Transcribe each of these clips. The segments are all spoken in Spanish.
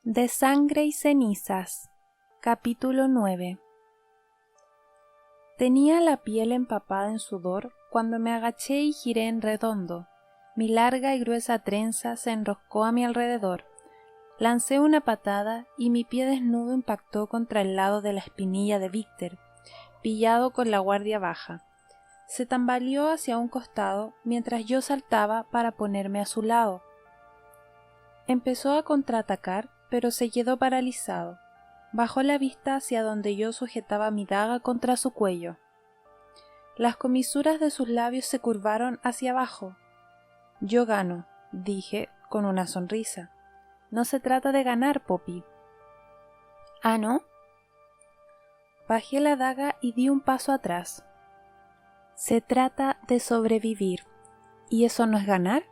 De sangre y cenizas. Capítulo 9. Tenía la piel empapada en sudor cuando me agaché y giré en redondo. Mi larga y gruesa trenza se enroscó a mi alrededor. Lancé una patada y mi pie desnudo impactó contra el lado de la espinilla de Víctor, pillado con la guardia baja. Se tambaleó hacia un costado mientras yo saltaba para ponerme a su lado. Empezó a contraatacar, pero se quedó paralizado. Bajó la vista hacia donde yo sujetaba mi daga contra su cuello. Las comisuras de sus labios se curvaron hacia abajo. «Yo gano», dije con una sonrisa. «No se trata de ganar, Poppy». «¿Ah, no?» Bajé la daga y di un paso atrás. «Se trata de sobrevivir. ¿Y eso no es ganar?»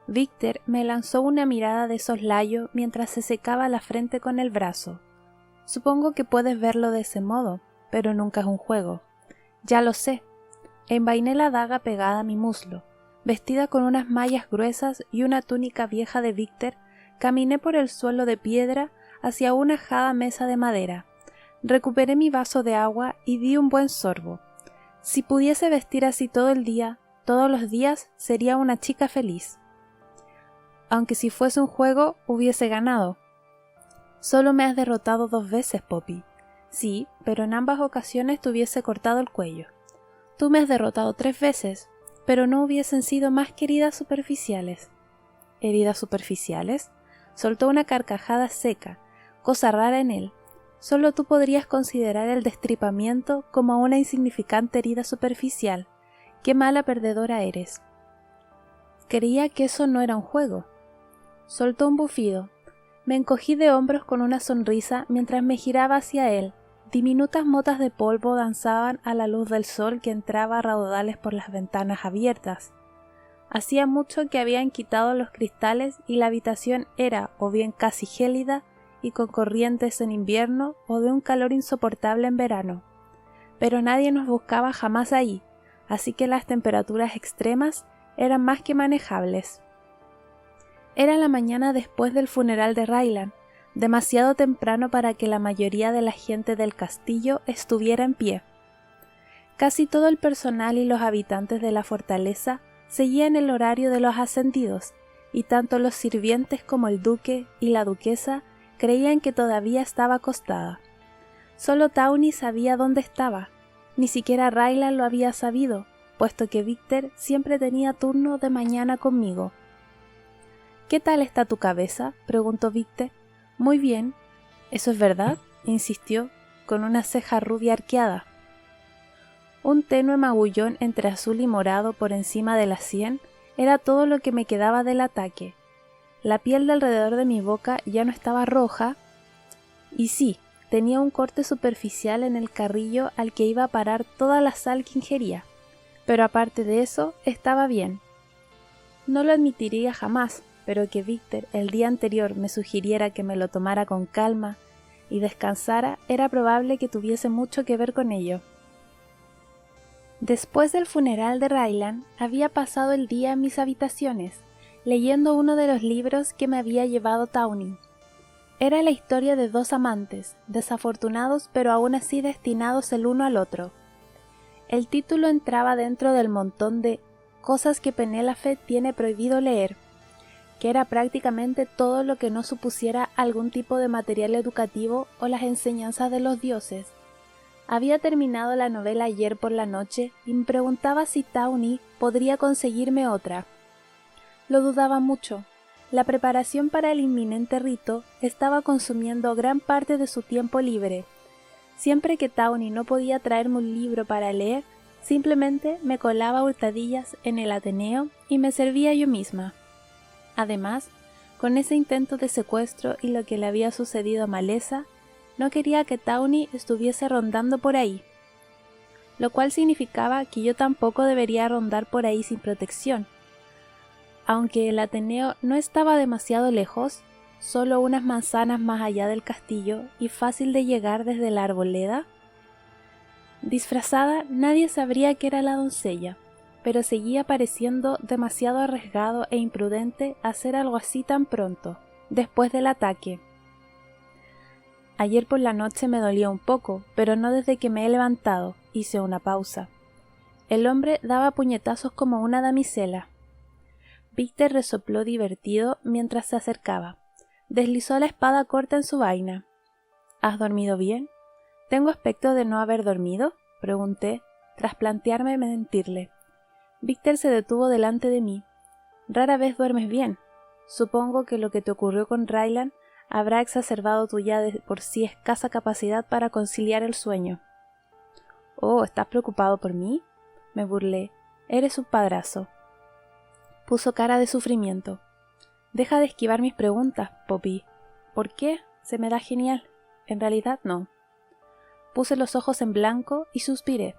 Víctor me lanzó una mirada de soslayo mientras se secaba la frente con el brazo. «Supongo que puedes verlo de ese modo, pero nunca es un juego». «Ya lo sé». Envainé la daga pegada a mi muslo. Vestida con unas mallas gruesas y una túnica vieja de Víctor, caminé por el suelo de piedra hacia una ajada mesa de madera. Recuperé mi vaso de agua y di un buen sorbo. Si pudiese vestir así todo el día, todos los días, sería una chica feliz. Aunque si fuese un juego, hubiese ganado. «Solo me has derrotado 2 veces, Poppy». «Sí, pero en ambas ocasiones te hubiese cortado el cuello». «Tú me has derrotado 3 veces, pero no hubiesen sido más que heridas superficiales». «¿Heridas superficiales?» Soltó una carcajada seca, cosa rara en él. Solo tú podrías considerar el destripamiento como una insignificante herida superficial. ¡Qué mala perdedora eres! Creía que eso no era un juego. Soltó un bufido. Me encogí de hombros con una sonrisa mientras me giraba hacia él. Diminutas motas de polvo danzaban a la luz del sol que entraba a raudales por las ventanas abiertas. Hacía mucho que habían quitado los cristales y la habitación era o bien casi gélida y con corrientes en invierno o de un calor insoportable en verano. Pero nadie nos buscaba jamás ahí, así que las temperaturas extremas eran más que manejables. Era la mañana después del funeral de Ryland, demasiado temprano para que la mayoría de la gente del castillo estuviera en pie. Casi todo el personal y los habitantes de la fortaleza seguían el horario de los ascendidos, y tanto los sirvientes como el duque y la duquesa creían que todavía estaba acostada. Solo Tawny sabía dónde estaba, ni siquiera Ryland lo había sabido, puesto que Víctor siempre tenía turno de mañana conmigo. «¿Qué tal está tu cabeza?», preguntó Víctor. «Muy bien». «¿Eso es verdad?», insistió, con una ceja rubia arqueada. Un tenue magullón entre azul y morado por encima de la sien era todo lo que me quedaba del ataque. La piel de alrededor de mi boca ya no estaba roja, y sí, tenía un corte superficial en el carrillo al que iba a parar toda la sal que ingería, pero aparte de eso, estaba bien. No lo admitiría jamás, pero que Víctor el día anterior me sugiriera que me lo tomara con calma y descansara era probable que tuviese mucho que ver con ello. Después del funeral de Ryland, había pasado el día en mis habitaciones, leyendo uno de los libros que me había llevado Tawny. Era la historia de 2 amantes, desafortunados pero aún así destinados el uno al otro. El título entraba dentro del montón de cosas que Penélope tiene prohibido leer, que era prácticamente todo lo que no supusiera algún tipo de material educativo o las enseñanzas de los dioses. Había terminado la novela ayer por la noche y me preguntaba si Tawny podría conseguirme otra. Lo dudaba mucho. La preparación para el inminente rito estaba consumiendo gran parte de su tiempo libre. Siempre que Tawny no podía traerme un libro para leer, simplemente me colaba a hurtadillas en el Ateneo y me servía yo misma. Además, con ese intento de secuestro y lo que le había sucedido a Maleza, no quería que Tawny estuviese rondando por ahí, lo cual significaba que yo tampoco debería rondar por ahí sin protección. Aunque el Ateneo no estaba demasiado lejos, solo unas manzanas más allá del castillo y fácil de llegar desde la arboleda. Disfrazada, nadie sabría que era la doncella, pero seguía pareciendo demasiado arriesgado e imprudente hacer algo así tan pronto, después del ataque. Ayer por la noche me dolía un poco, pero no desde que me he levantado. Hice una pausa. El hombre daba puñetazos como una damisela. Víctor resopló divertido mientras se acercaba. Deslizó la espada corta en su vaina. ¿Has dormido bien? ¿Tengo aspecto de no haber dormido?, pregunté, tras plantearme mentirle. Víctor se detuvo delante de mí. Rara vez duermes bien. Supongo que lo que te ocurrió con Ryland habrá exacerbado tu ya de por sí escasa capacidad para conciliar el sueño. Oh, ¿estás preocupado por mí?, me burlé. Eres un padrazo. Puso cara de sufrimiento. Deja de esquivar mis preguntas, Poppy. ¿Por qué? Se me da genial. En realidad no. Puse los ojos en blanco y suspiré.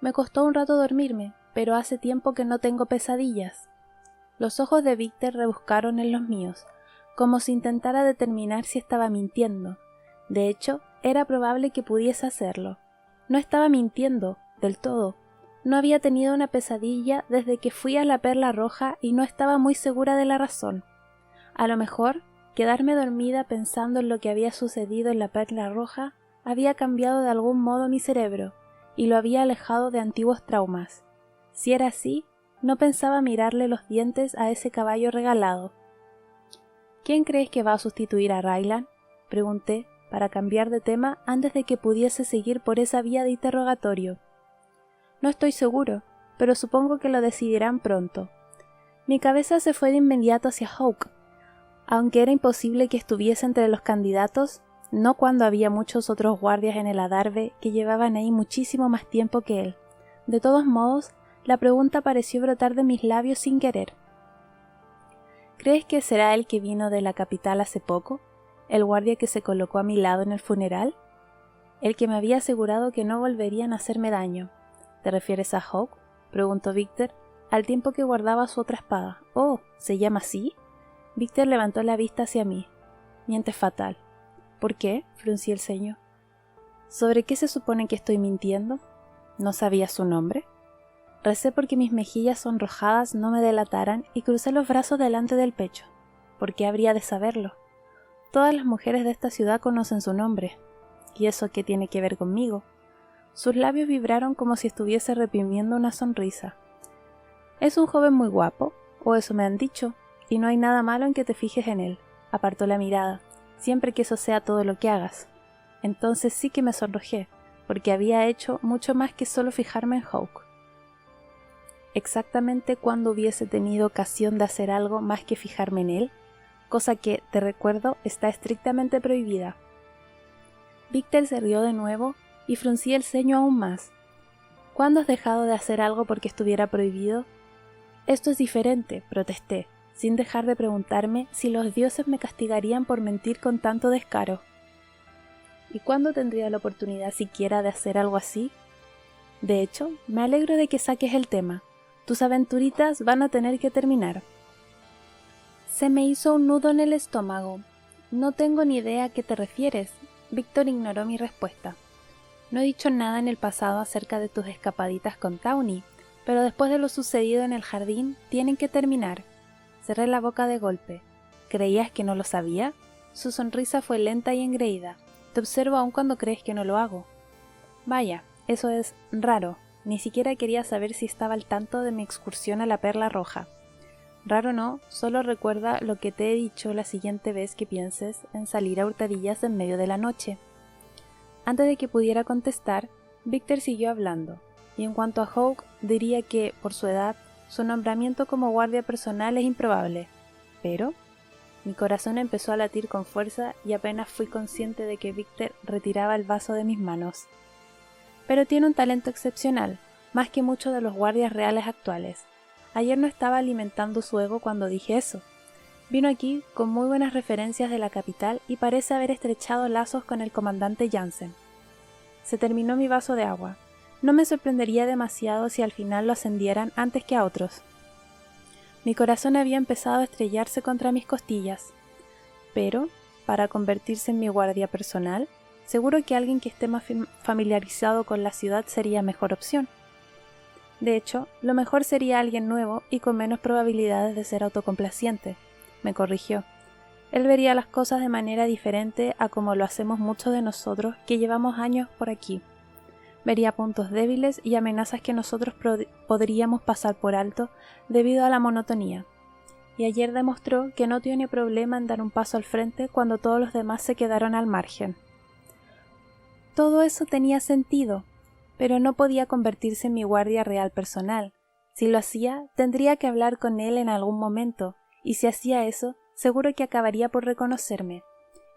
Me costó un rato dormirme, pero hace tiempo que no tengo pesadillas. Los ojos de Víctor rebuscaron en los míos, como si intentara determinar si estaba mintiendo. De hecho, era probable que pudiese hacerlo. No estaba mintiendo, del todo. No había tenido una pesadilla desde que fui a la Perla Roja y no estaba muy segura de la razón. A lo mejor, quedarme dormida pensando en lo que había sucedido en la Perla Roja había cambiado de algún modo mi cerebro y lo había alejado de antiguos traumas. Si era así, no pensaba mirarle los dientes a ese caballo regalado. ¿Quién crees que va a sustituir a Ryland?, pregunté, para cambiar de tema antes de que pudiese seguir por esa vía de interrogatorio. No estoy seguro, pero supongo que lo decidirán pronto. Mi cabeza se fue de inmediato hacia Hawke. Aunque era imposible que estuviese entre los candidatos, no cuando había muchos otros guardias en el adarve que llevaban ahí muchísimo más tiempo que él. De todos modos, la pregunta pareció brotar de mis labios sin querer. ¿Crees que será el que vino de la capital hace poco? ¿El guardia que se colocó a mi lado en el funeral? El que me había asegurado que no volverían a hacerme daño. ¿Te refieres a Hawke?, preguntó Víctor, al tiempo que guardaba su otra espada. Oh, ¿se llama así? Víctor levantó la vista hacia mí. Mientes fatal. ¿Por qué?, fruncí el ceño. ¿Sobre qué se supone que estoy mintiendo? ¿No sabías su nombre? Recé porque mis mejillas sonrojadas no me delataran y crucé los brazos delante del pecho. ¿Por qué habría de saberlo? Todas las mujeres de esta ciudad conocen su nombre. ¿Y eso qué tiene que ver conmigo? Sus labios vibraron como si estuviese reprimiendo una sonrisa. Es un joven muy guapo, o eso me han dicho, y no hay nada malo en que te fijes en él. Apartó la mirada, siempre que eso sea todo lo que hagas. Entonces sí que me sonrojé, porque había hecho mucho más que solo fijarme en Hawke. Exactamente cuando hubiese tenido ocasión de hacer algo más que fijarme en él, cosa que, te recuerdo, está estrictamente prohibida. Víctor se rió de nuevo y fruncí el ceño aún más. ¿Cuándo has dejado de hacer algo porque estuviera prohibido? Esto es diferente, protesté, sin dejar de preguntarme si los dioses me castigarían por mentir con tanto descaro. ¿Y cuándo tendría la oportunidad siquiera de hacer algo así? De hecho, me alegro de que saques el tema. Tus aventuritas van a tener que terminar. Se me hizo un nudo en el estómago. No tengo ni idea a qué te refieres. Víctor ignoró mi respuesta. No he dicho nada en el pasado acerca de tus escapaditas con Tawny, pero después de lo sucedido en el jardín, tienen que terminar. Cerré la boca de golpe. ¿Creías que no lo sabía? Su sonrisa fue lenta y engreída. Te observo aun cuando crees que no lo hago. Vaya, eso es raro. Ni siquiera quería saber si estaba al tanto de mi excursión a la Perla Roja. Raro no, solo recuerda lo que te he dicho la siguiente vez que pienses en salir a hurtadillas en medio de la noche. Antes de que pudiera contestar, Víctor siguió hablando, y en cuanto a Hawke, diría que, por su edad, su nombramiento como guardia personal es improbable. Pero mi corazón empezó a latir con fuerza y apenas fui consciente de que Víctor retiraba el vaso de mis manos. Pero tiene un talento excepcional, más que muchos de los guardias reales actuales. Ayer no estaba alimentando su ego cuando dije eso. Vino aquí con muy buenas referencias de la capital y parece haber estrechado lazos con el comandante Jansen. Se terminó mi vaso de agua. No me sorprendería demasiado si al final lo ascendieran antes que a otros. Mi corazón había empezado a estrellarse contra mis costillas. Pero, para convertirse en mi guardia personal, seguro que alguien que esté más familiarizado con la ciudad sería mejor opción. De hecho, lo mejor sería alguien nuevo y con menos probabilidades de ser autocomplaciente, me corrigió. Él vería las cosas de manera diferente a como lo hacemos muchos de nosotros que llevamos años por aquí. Vería puntos débiles y amenazas que nosotros podríamos pasar por alto debido a la monotonía. Y ayer demostró que no tiene problema en dar un paso al frente cuando todos los demás se quedaron al margen. Todo eso tenía sentido, pero no podía convertirse en mi guardia real personal. Si lo hacía, tendría que hablar con él en algún momento, y si hacía eso, seguro que acabaría por reconocerme.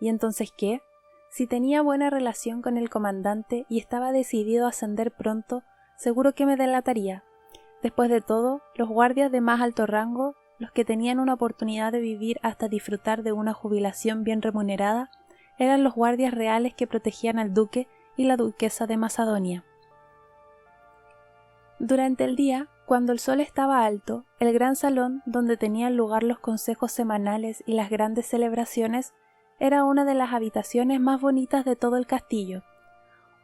¿Y entonces qué? Si tenía buena relación con el comandante y estaba decidido a ascender pronto, seguro que me delataría. Después de todo, los guardias de más alto rango, los que tenían una oportunidad de vivir hasta disfrutar de una jubilación bien remunerada, eran los guardias reales que protegían al duque y la duquesa de Macedonia. Durante el día, cuando el sol estaba alto, el gran salón donde tenían lugar los consejos semanales y las grandes celebraciones era una de las habitaciones más bonitas de todo el castillo.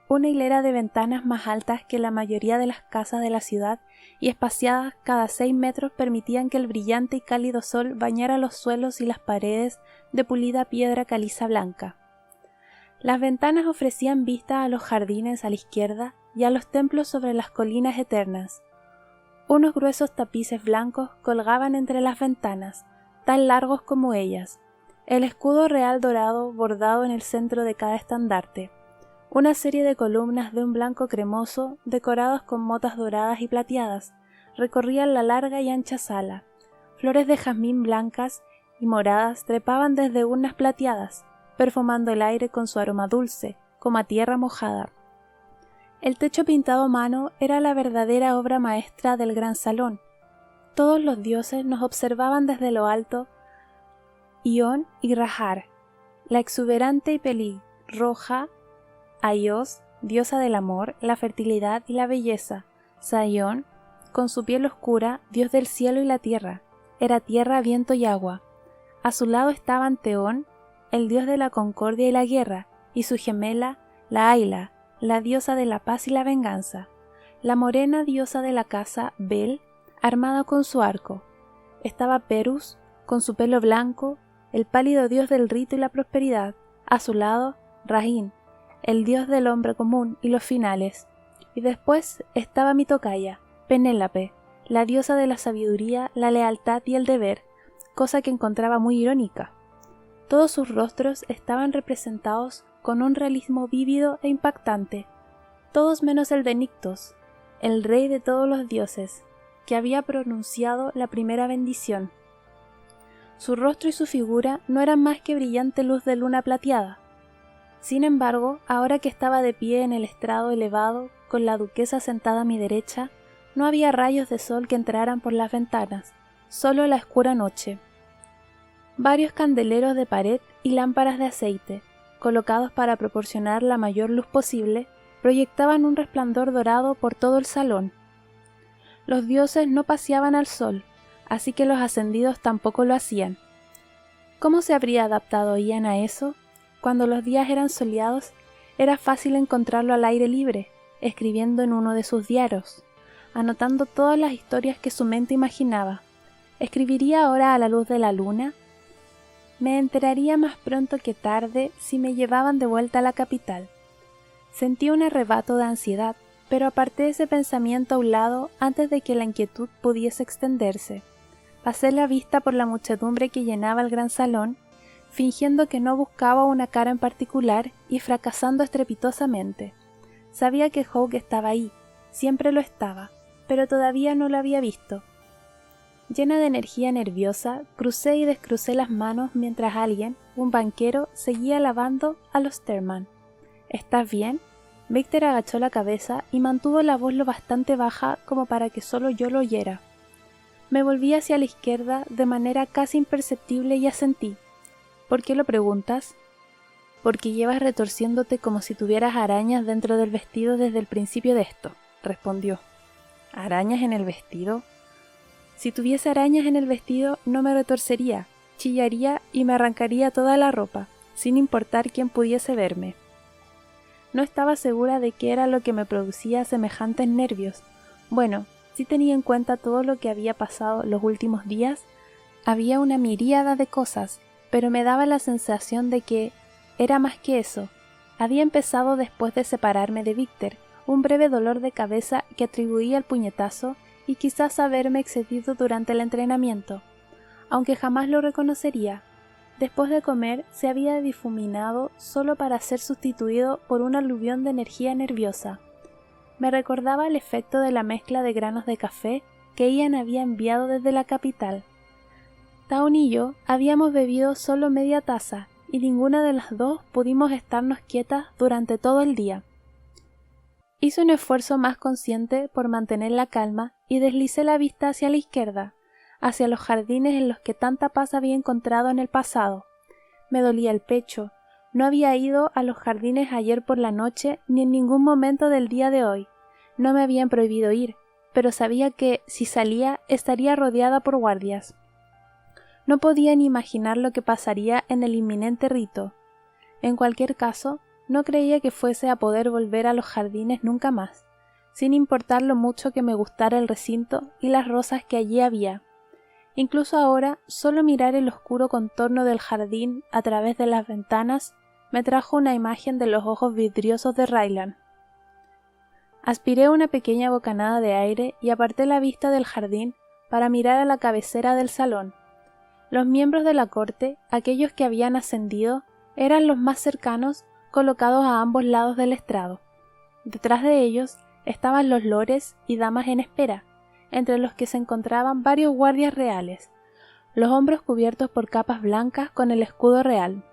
Una hilera de ventanas más altas que la mayoría de las casas de la ciudad y espaciadas cada 6 metros permitían que el brillante y cálido sol bañara los suelos y las paredes de pulida piedra caliza blanca. Las ventanas ofrecían vista a los jardines a la izquierda y a los templos sobre las colinas eternas. Unos gruesos tapices blancos colgaban entre las ventanas, tan largos como ellas, el escudo real dorado bordado en el centro de cada estandarte, una serie de columnas de un blanco cremoso decoradas con motas doradas y plateadas, recorrían la larga y ancha sala. Flores de jazmín blancas y moradas trepaban desde urnas plateadas, perfumando el aire con su aroma dulce, como a tierra mojada. El techo pintado a mano era la verdadera obra maestra del gran salón. Todos los dioses nos observaban desde lo alto. Ión y Rahar, la exuberante y pelirroja, Aios, diosa del amor, la fertilidad y la belleza, Saión, con su piel oscura, dios del cielo y la tierra, era tierra, viento y agua. A su lado estaban Teón, el dios de la concordia y la guerra, y su gemela, la Ayla, la diosa de la paz y la venganza, la morena diosa de la caza, Bel, armada con su arco. Estaba Perus, con su pelo blanco, el pálido dios del rito y la prosperidad. A su lado, Rahín, el dios del hombre común y los finales. Y después estaba mi tocaya, Penélope, la diosa de la sabiduría, la lealtad y el deber, cosa que encontraba muy irónica. Todos sus rostros estaban representados con un realismo vívido e impactante, todos menos el de Nictos, el rey de todos los dioses, que había pronunciado la primera bendición. Su rostro y su figura no eran más que brillante luz de luna plateada. Sin embargo, ahora que estaba de pie en el estrado elevado, con la duquesa sentada a mi derecha, no había rayos de sol que entraran por las ventanas, solo la oscura noche. Varios candeleros de pared y lámparas de aceite, colocados para proporcionar la mayor luz posible, proyectaban un resplandor dorado por todo el salón. Los dioses no paseaban al sol, así que los ascendidos tampoco lo hacían. ¿Cómo se habría adaptado Ian a eso? Cuando los días eran soleados, era fácil encontrarlo al aire libre, escribiendo en uno de sus diarios, anotando todas las historias que su mente imaginaba. ¿Escribiría ahora a la luz de la luna? Me enteraría más pronto que tarde si me llevaban de vuelta a la capital. Sentí un arrebato de ansiedad, pero aparté ese pensamiento a un lado antes de que la inquietud pudiese extenderse. Pasé la vista por la muchedumbre que llenaba el gran salón, fingiendo que no buscaba una cara en particular y fracasando estrepitosamente. Sabía que Hawke estaba ahí, siempre lo estaba, pero todavía no lo había visto. Llena de energía nerviosa, crucé y descrucé las manos mientras alguien, un banquero, seguía lavando a los Terman. ¿Estás bien? Victor agachó la cabeza y mantuvo la voz lo bastante baja como para que solo yo lo oyera. Me volví hacia la izquierda de manera casi imperceptible y asentí. ¿Por qué lo preguntas? Porque llevas retorciéndote como si tuvieras arañas dentro del vestido desde el principio de esto, respondió. ¿Arañas en el vestido? Si tuviese arañas en el vestido no me retorcería, chillaría y me arrancaría toda la ropa, sin importar quién pudiese verme. No estaba segura de qué era lo que me producía semejantes nervios. Bueno, si tenía en cuenta todo lo que había pasado los últimos días, había una miríada de cosas, pero me daba la sensación de que era más que eso. Había empezado después de separarme de Víctor, un breve dolor de cabeza que atribuía al puñetazo y quizás haberme excedido durante el entrenamiento, aunque jamás lo reconocería. Después de comer se había difuminado solo para ser sustituido por un aluvión de energía nerviosa. Me recordaba el efecto de la mezcla de granos de café que Ian había enviado desde la capital. Taun y yo habíamos bebido solo media taza y ninguna de las dos pudimos estarnos quietas durante todo el día. Hice un esfuerzo más consciente por mantener la calma y deslicé la vista hacia la izquierda, hacia los jardines en los que tanta paz había encontrado en el pasado. Me dolía el pecho. No había ido a los jardines ayer por la noche ni en ningún momento del día de hoy. No me habían prohibido ir, pero sabía que, si salía, estaría rodeada por guardias. No podía ni imaginar lo que pasaría en el inminente rito. En cualquier caso, no creía que fuese a poder volver a los jardines nunca más, sin importar lo mucho que me gustara el recinto y las rosas que allí había. Incluso ahora, solo mirar el oscuro contorno del jardín a través de las ventanas me trajo una imagen de los ojos vidriosos de Ryland. Aspiré una pequeña bocanada de aire y aparté la vista del jardín para mirar a la cabecera del salón. Los miembros de la corte, aquellos que habían ascendido, eran los más cercanos, colocados a ambos lados del estrado. Detrás de ellos estaban los lores y damas en espera, entre los que se encontraban varios guardias reales, los hombros cubiertos por capas blancas con el escudo real.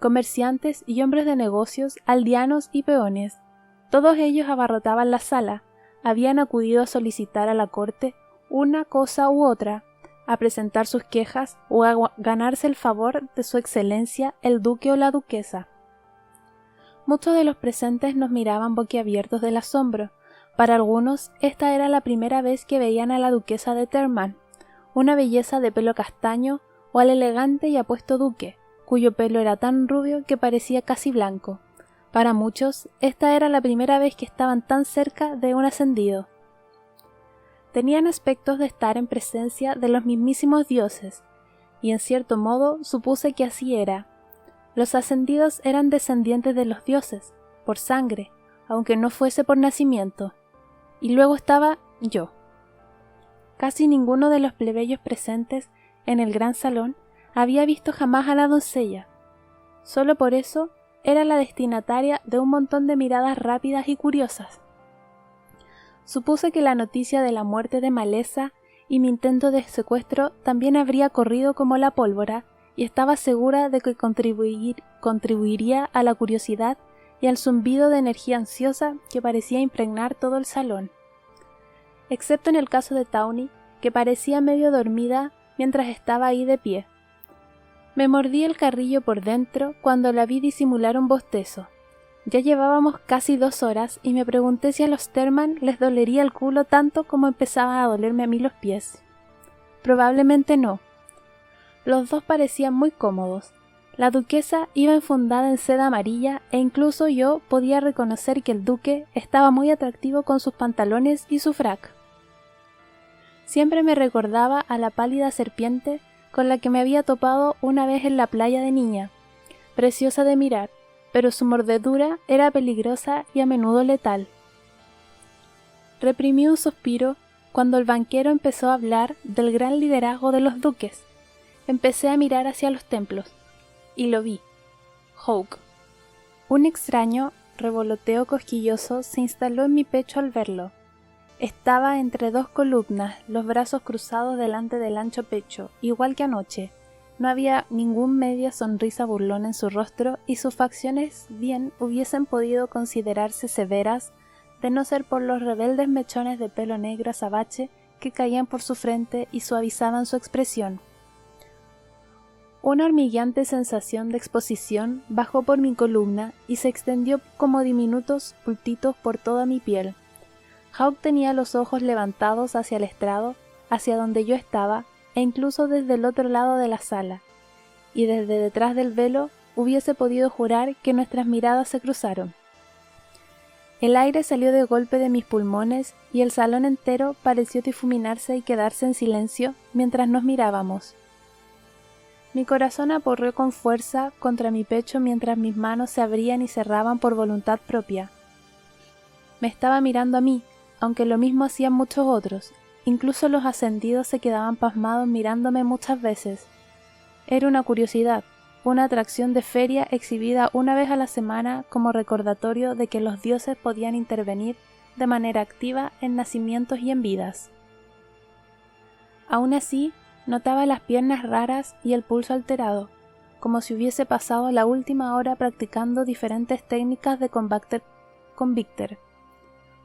Comerciantes y hombres de negocios, aldeanos y peones, todos ellos abarrotaban la sala, habían acudido a solicitar a la corte una cosa u otra, a presentar sus quejas o a ganarse el favor de su excelencia el duque o la duquesa. Muchos de los presentes nos miraban boquiabiertos del asombro. Para algunos esta era la primera vez que veían a la duquesa de Terman, una belleza de pelo castaño, o al elegante y apuesto duque, cuyo pelo era tan rubio que parecía casi blanco. Para muchos esta era la primera vez que estaban tan cerca de un ascendido. Tenían aspectos de estar en presencia de los mismísimos dioses, y en cierto modo supuse que así era. Los ascendidos eran descendientes de los dioses, por sangre, aunque no fuese por nacimiento. Y luego estaba yo. Casi ninguno de los plebeyos presentes en el gran salón había visto jamás a la doncella. Solo por eso era la destinataria de un montón de miradas rápidas y curiosas. Supuse que la noticia de la muerte de Maleza y mi intento de secuestro también habría corrido como la pólvora, y estaba segura de que contribuiría a la curiosidad y al zumbido de energía ansiosa que parecía impregnar todo el salón. Excepto en el caso de Tawny, que parecía medio dormida mientras estaba ahí de pie. Me mordí el carrillo por dentro cuando la vi disimular un bostezo. Ya llevábamos casi 2 horas y me pregunté si a los Terman les dolería el culo tanto como empezaban a dolerme a mí los pies. Probablemente no. Los dos parecían muy cómodos. La duquesa iba enfundada en seda amarilla e incluso yo podía reconocer que el duque estaba muy atractivo con sus pantalones y su frac. Siempre me recordaba a la pálida serpiente con la que me había topado una vez en la playa de niña, preciosa de mirar, pero su mordedura era peligrosa y a menudo letal. Reprimí un suspiro cuando el banquero empezó a hablar del gran liderazgo de los duques. Empecé a mirar hacia los templos, y lo vi. Hawke. Un extraño revoloteo cosquilloso se instaló en mi pecho al verlo. Estaba entre 2 columnas, los brazos cruzados delante del ancho pecho, igual que anoche. No había ningún media sonrisa burlona en su rostro y sus facciones bien hubiesen podido considerarse severas de no ser por los rebeldes mechones de pelo negro azabache que caían por su frente y suavizaban su expresión. Una hormigueante sensación de exposición bajó por mi columna y se extendió como diminutos puntitos por toda mi piel. Hawke tenía los ojos levantados hacia el estrado, hacia donde yo estaba, e incluso desde el otro lado de la sala, y desde detrás del velo hubiese podido jurar que nuestras miradas se cruzaron. El aire salió de golpe de mis pulmones y el salón entero pareció difuminarse y quedarse en silencio mientras nos mirábamos. Mi corazón aporreó con fuerza contra mi pecho mientras mis manos se abrían y cerraban por voluntad propia. Me estaba mirando a mí, aunque lo mismo hacían muchos otros. Incluso los ascendidos se quedaban pasmados mirándome muchas veces. Era una curiosidad, una atracción de feria exhibida una vez a la semana como recordatorio de que los dioses podían intervenir de manera activa en nacimientos y en vidas. Aún así, notaba las piernas raras y el pulso alterado, como si hubiese pasado la última hora practicando diferentes técnicas de combate con Víctor.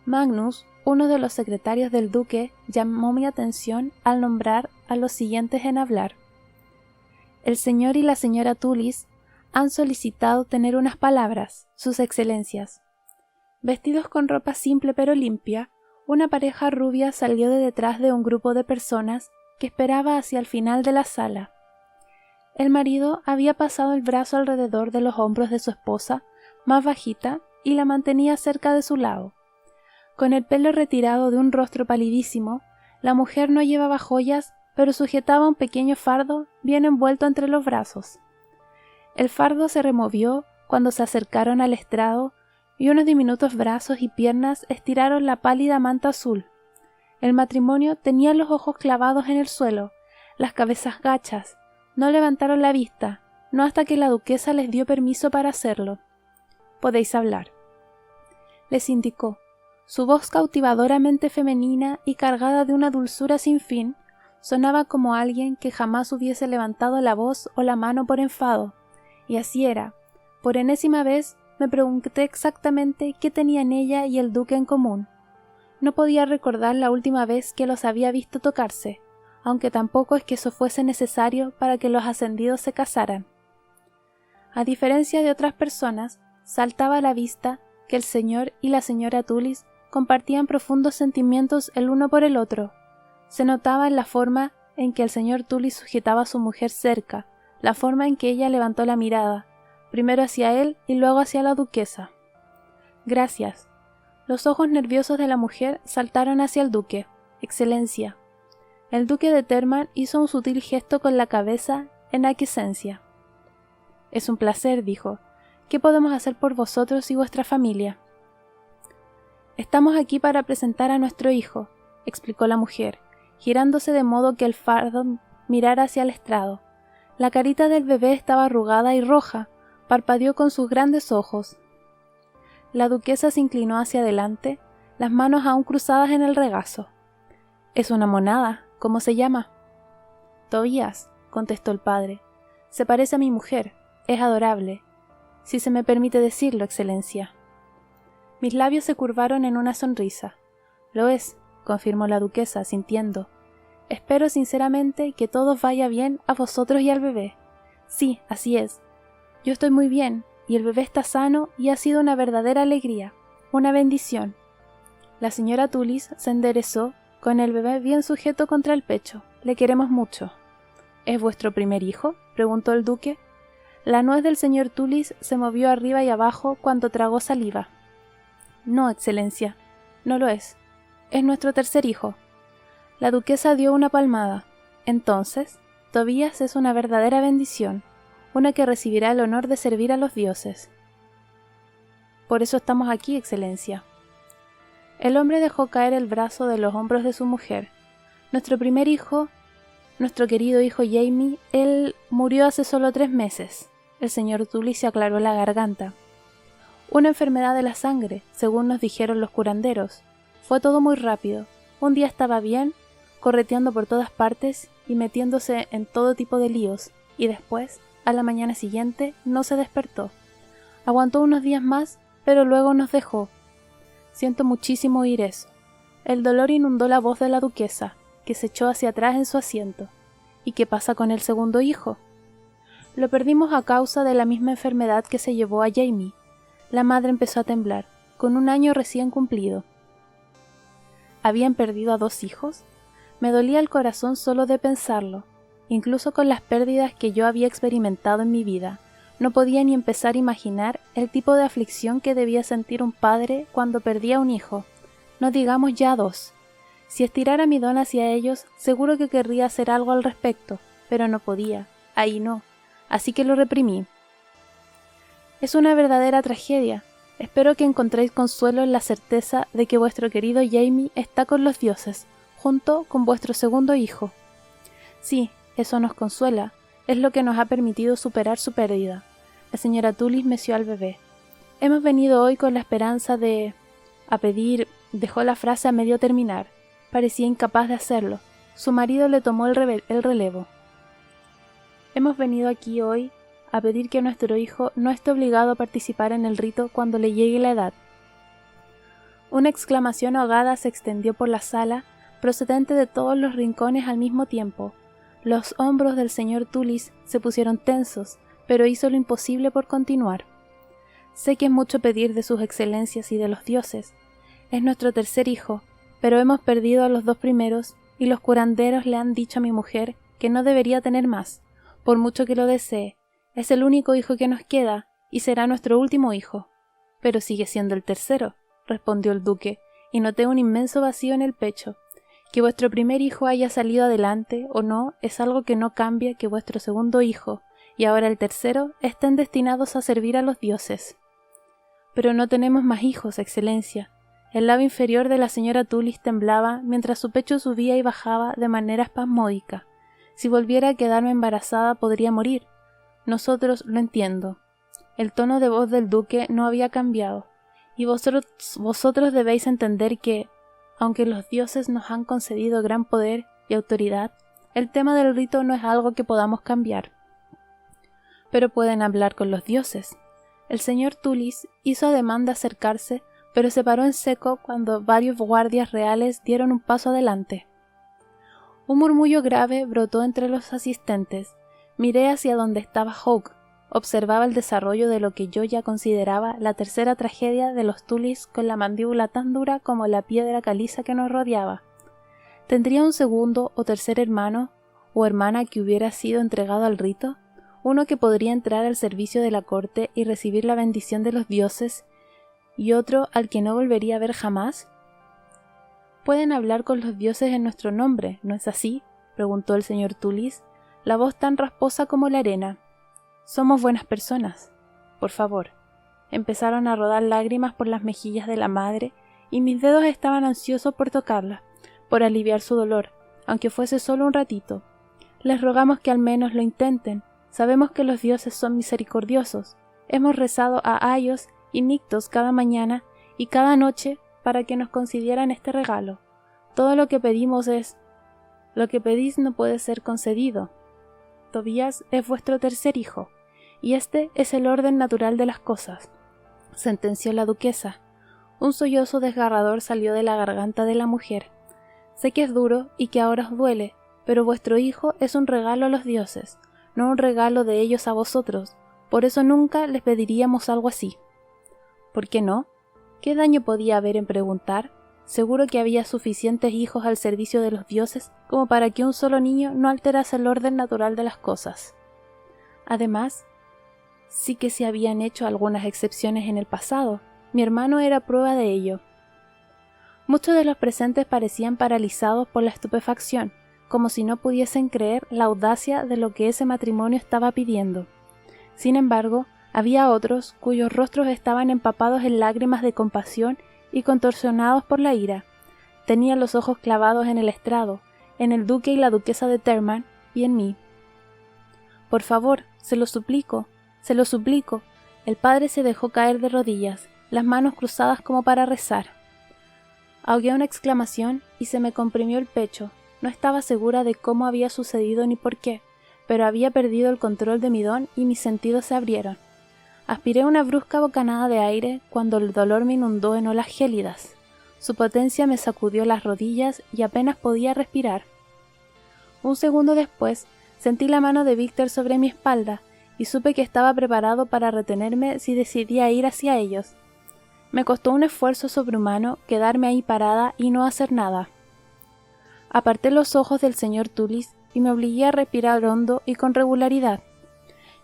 Magnus, uno de los secretarios del duque, llamó mi atención al nombrar a los siguientes en hablar. El señor y la señora Tullis han solicitado tener unas palabras, sus excelencias. Vestidos con ropa simple pero limpia, una pareja rubia salió de detrás de un grupo de personas que esperaba hacia el final de la sala. El marido había pasado el brazo alrededor de los hombros de su esposa, más bajita, y la mantenía cerca de su lado. Con el pelo retirado de un rostro palidísimo, la mujer no llevaba joyas, pero sujetaba un pequeño fardo bien envuelto entre los brazos. El fardo se removió cuando se acercaron al estrado y unos diminutos brazos y piernas estiraron la pálida manta azul. El matrimonio tenía los ojos clavados en el suelo, las cabezas gachas, no levantaron la vista, no hasta que la duquesa les dio permiso para hacerlo. «Podéis hablar», les indicó. Su voz cautivadoramente femenina y cargada de una dulzura sin fin, sonaba como alguien que jamás hubiese levantado la voz o la mano por enfado, y así era. Por enésima vez me pregunté exactamente qué tenían ella y el duque en común. No podía recordar la última vez que los había visto tocarse, aunque tampoco es que eso fuese necesario para que los ascendidos se casaran. A diferencia de otras personas, saltaba a la vista que el señor y la señora Tullis compartían profundos sentimientos el uno por el otro. Se notaba en la forma en que el señor Tullis sujetaba a su mujer cerca, la forma en que ella levantó la mirada, primero hacia él y luego hacia la duquesa. «Gracias». Los ojos nerviosos de la mujer saltaron hacia el duque. «Excelencia». El duque de Terman hizo un sutil gesto con la cabeza en aquiescencia. «Es un placer», dijo. «¿Qué podemos hacer por vosotros y vuestra familia?» «Estamos aquí para presentar a nuestro hijo», explicó la mujer, girándose de modo que el fardo mirara hacia el estrado. La carita del bebé estaba arrugada y roja, parpadeó con sus grandes ojos. La duquesa se inclinó hacia adelante, las manos aún cruzadas en el regazo. «Es una monada. ¿Cómo se llama?» «Tobías», contestó el padre. «Se parece a mi mujer. Es adorable. Si se me permite decirlo, excelencia». Mis labios se curvaron en una sonrisa. «Lo es», confirmó la duquesa, sintiendo. «Espero sinceramente que todo vaya bien a vosotros y al bebé». «Sí, así es. Yo estoy muy bien, y el bebé está sano y ha sido una verdadera alegría, una bendición». La señora Tullis se enderezó, con el bebé bien sujeto contra el pecho. «Le queremos mucho». «¿Es vuestro primer hijo?», preguntó el duque. La nuez del señor Tullis se movió arriba y abajo cuando tragó saliva. «No, excelencia, no lo es. Es nuestro tercer hijo». La duquesa dio una palmada. «Entonces, Tobías es una verdadera bendición, una que recibirá el honor de servir a los dioses». «Por eso estamos aquí, excelencia». El hombre dejó caer el brazo de los hombros de su mujer. «Nuestro primer hijo, nuestro querido hijo Jaime, él murió hace solo 3 meses». El señor Tullis se aclaró la garganta. «Una enfermedad de la sangre, según nos dijeron los curanderos. Fue todo muy rápido. Un día estaba bien, correteando por todas partes y metiéndose en todo tipo de líos, y después, a la mañana siguiente, no se despertó. Aguantó unos días más, pero luego nos dejó. Siento muchísimo oír eso». El dolor inundó la voz de la duquesa, que se echó hacia atrás en su asiento. «¿Y qué pasa con el segundo hijo?» «Lo perdimos a causa de la misma enfermedad que se llevó a Jaime». La madre empezó a temblar, con 1 año recién cumplido. ¿Habían perdido a 2 hijos? Me dolía el corazón solo de pensarlo. Incluso con las pérdidas que yo había experimentado en mi vida, no podía ni empezar a imaginar el tipo de aflicción que debía sentir un padre cuando perdía un hijo, no digamos ya 2. Si estirara mi don hacia ellos, seguro que querría hacer algo al respecto, pero no podía. ahí no, así que lo reprimí. Es una verdadera tragedia. Espero que encontréis consuelo en la certeza de que vuestro querido Jamie está con los dioses, junto con vuestro segundo hijo. Sí, eso nos consuela, es lo que nos ha permitido superar su pérdida. La señora Tullis meció al bebé. Hemos venido hoy con la esperanza de... a pedir... Dejó la frase a medio terminar. Parecía incapaz de hacerlo. Su marido le tomó el relevo. Hemos venido aquí hoy a pedir que nuestro hijo no esté obligado a participar en el rito cuando le llegue la edad. Una exclamación ahogada se extendió por la sala, procedente de todos los rincones al mismo tiempo. Los hombros del señor Tullis se pusieron tensos, pero hizo lo imposible por continuar. Sé que es mucho pedir de sus excelencias y de los dioses. Es nuestro tercer hijo, pero hemos perdido a los dos primeros y los curanderos le han dicho a mi mujer que no debería tener más, por mucho que lo desee. Es el único hijo que nos queda y será nuestro último hijo. Pero sigue siendo el tercero, respondió el duque, y noté un inmenso vacío en el pecho. Que vuestro primer hijo haya salido adelante o no es algo que no cambia que vuestro segundo hijo, y ahora el tercero, estén destinados a servir a los dioses. Pero no tenemos más hijos, excelencia. El labio inferior de la señora Tullis temblaba mientras su pecho subía y bajaba de manera espasmódica. Si volviera a quedarme embarazada podría morir. Nosotros lo entiendo. El tono de voz del duque no había cambiado, y vosotros debéis entender que, aunque los dioses nos han concedido gran poder y autoridad, el tema del rito no es algo que podamos cambiar. Pero pueden hablar con los dioses. El señor Tullis hizo ademán de acercarse, pero se paró en seco cuando varios guardias reales dieron un paso adelante. Un murmullo grave brotó entre los asistentes. Miré hacia donde estaba Hawke. Observaba el desarrollo de lo que yo ya consideraba la tercera tragedia de los Tullis, con la mandíbula tan dura como la piedra caliza que nos rodeaba. ¿Tendría un segundo o tercer hermano o hermana que hubiera sido entregado al rito? ¿Uno que podría entrar al servicio de la corte y recibir la bendición de los dioses, y otro al que no volvería a ver jamás? Pueden hablar con los dioses en nuestro nombre, ¿no es así?, preguntó el señor Tullis, la voz tan rasposa como la arena. Somos buenas personas. Por favor. Empezaron a rodar lágrimas por las mejillas de la madre, y mis dedos estaban ansiosos por tocarla, por aliviar su dolor, aunque fuese solo un ratito. Les rogamos que al menos lo intenten. Sabemos que los dioses son misericordiosos. Hemos rezado a Aios y Nictos cada mañana y cada noche para que nos concedieran este regalo. Todo lo que pedimos es... Lo que pedís no puede ser concedido. Tobías es vuestro tercer hijo, y este es el orden natural de las cosas, sentenció la duquesa. Un sollozo desgarrador salió de la garganta de la mujer. Sé que es duro y que ahora os duele, pero vuestro hijo es un regalo a los dioses, no un regalo de ellos a vosotros, por eso nunca les pediríamos algo así. ¿Por qué no? ¿Qué daño podía haber en preguntar? Seguro que había suficientes hijos al servicio de los dioses como para que un solo niño no alterase el orden natural de las cosas. Además, sí que se habían hecho algunas excepciones en el pasado. Mi hermano era prueba de ello. Muchos de los presentes parecían paralizados por la estupefacción, como si no pudiesen creer la audacia de lo que ese matrimonio estaba pidiendo. Sin embargo, había otros cuyos rostros estaban empapados en lágrimas de compasión y contorsionados por la ira. Tenían los ojos clavados en el estrado, en el duque y la duquesa de Terman y en mí. Por favor, se lo suplico. El padre se dejó caer de rodillas, las manos cruzadas como para rezar. Ahogué una exclamación y se me comprimió el pecho. No estaba segura de cómo había sucedido ni por qué, pero había perdido el control de mi don y mis sentidos se abrieron. Aspiré una brusca bocanada de aire cuando el dolor me inundó en olas gélidas. Su potencia me sacudió las rodillas y apenas podía respirar. Un segundo después, sentí la mano de Víctor sobre mi espalda y supe que estaba preparado para retenerme si decidía ir hacia ellos. Me costó un esfuerzo sobrehumano quedarme ahí parada y no hacer nada. Aparté los ojos del señor Tullis y me obligué a respirar hondo y con regularidad.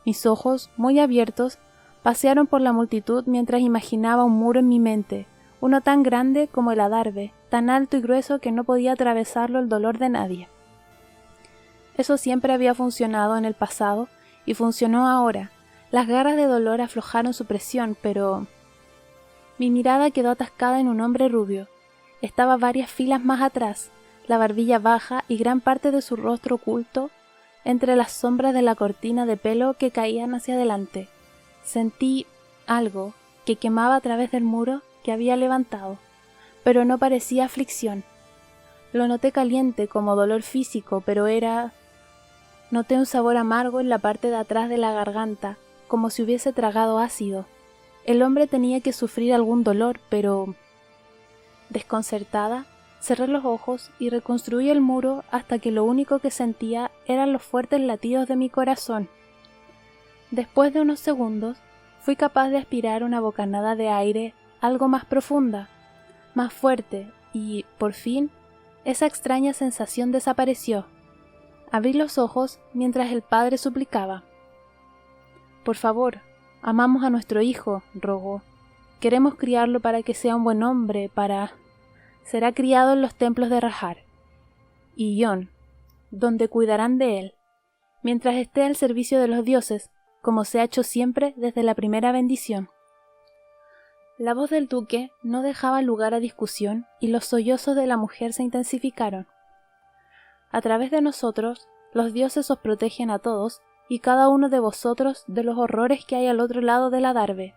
Mis ojos, muy abiertos, pasearon por la multitud mientras imaginaba un muro en mi mente, uno tan grande como el adarve, tan alto y grueso que no podía atravesarlo el dolor de nadie. Eso siempre había funcionado en el pasado y funcionó ahora. Las garras de dolor aflojaron su presión, pero mi mirada quedó atascada en un hombre rubio. Estaba varias filas más atrás, la barbilla baja y gran parte de su rostro oculto entre las sombras de la cortina de pelo que caían hacia adelante. Sentí algo que quemaba a través del muro que había levantado, pero no parecía aflicción. Lo noté caliente como dolor físico, pero Noté un sabor amargo en la parte de atrás de la garganta, como si hubiese tragado ácido. El hombre tenía que sufrir algún dolor, pero... Desconcertada, cerré los ojos y reconstruí el muro hasta que lo único que sentía eran los fuertes latidos de mi corazón. Después de unos segundos, fui capaz de aspirar una bocanada de aire algo más profunda, más fuerte, y, por fin, esa extraña sensación desapareció. Abrí los ojos mientras el padre suplicaba. «Por favor, amamos a nuestro hijo», rogó. «Queremos criarlo para que sea un buen hombre, Será criado en los templos de Rajar y Yon, donde cuidarán de él, mientras esté al servicio de los dioses, como se ha hecho siempre desde la primera bendición». La voz del duque no dejaba lugar a discusión y los sollozos de la mujer se intensificaron. «A través de nosotros, los dioses os protegen a todos y cada uno de vosotros de los horrores que hay al otro lado del adarve,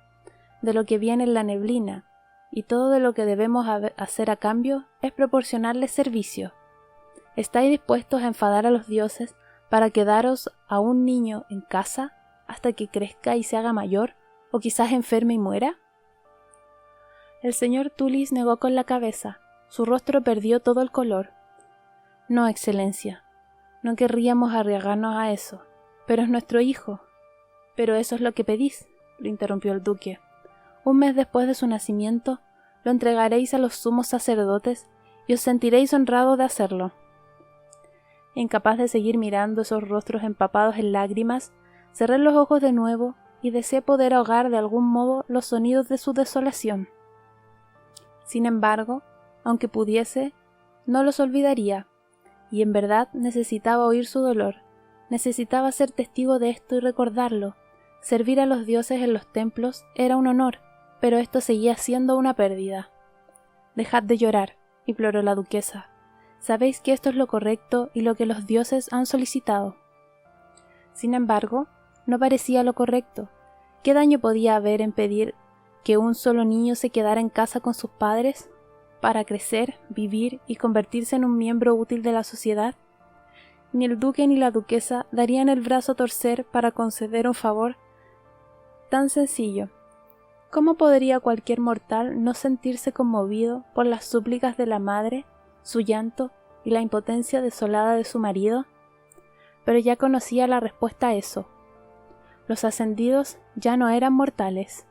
de lo que viene en la neblina, y todo de lo que debemos hacer a cambio es proporcionarles servicio. ¿Estáis dispuestos a enfadar a los dioses para quedaros a un niño en casa hasta que crezca y se haga mayor, o quizás enferme y muera?» El señor Tulis negó con la cabeza. Su rostro perdió todo el color. «No, excelencia, no querríamos arriesgarnos a eso, pero es nuestro hijo». «Pero eso es lo que pedís», lo interrumpió el duque. «Un mes después de su nacimiento, lo entregaréis a los sumos sacerdotes y os sentiréis honrados de hacerlo». Incapaz de seguir mirando esos rostros empapados en lágrimas, cerré los ojos de nuevo y deseé poder ahogar de algún modo los sonidos de su desolación. Sin embargo, aunque pudiese, no los olvidaría, y en verdad necesitaba oír su dolor, necesitaba ser testigo de esto y recordarlo. Servir a los dioses en los templos era un honor, pero esto seguía siendo una pérdida. «Dejad de llorar», imploró la duquesa. «Sabéis que esto es lo correcto y lo que los dioses han solicitado». Sin embargo, no parecía lo correcto. ¿Qué daño podía haber en pedir que un solo niño se quedara en casa con sus padres, para crecer, vivir y convertirse en un miembro útil de la sociedad? Ni el duque ni la duquesa darían el brazo a torcer para conceder un favor tan sencillo. ¿Cómo podría cualquier mortal no sentirse conmovido por las súplicas de la madre, su llanto y la impotencia desolada de su marido? Pero ya conocía la respuesta a eso. Los ascendidos ya no eran mortales.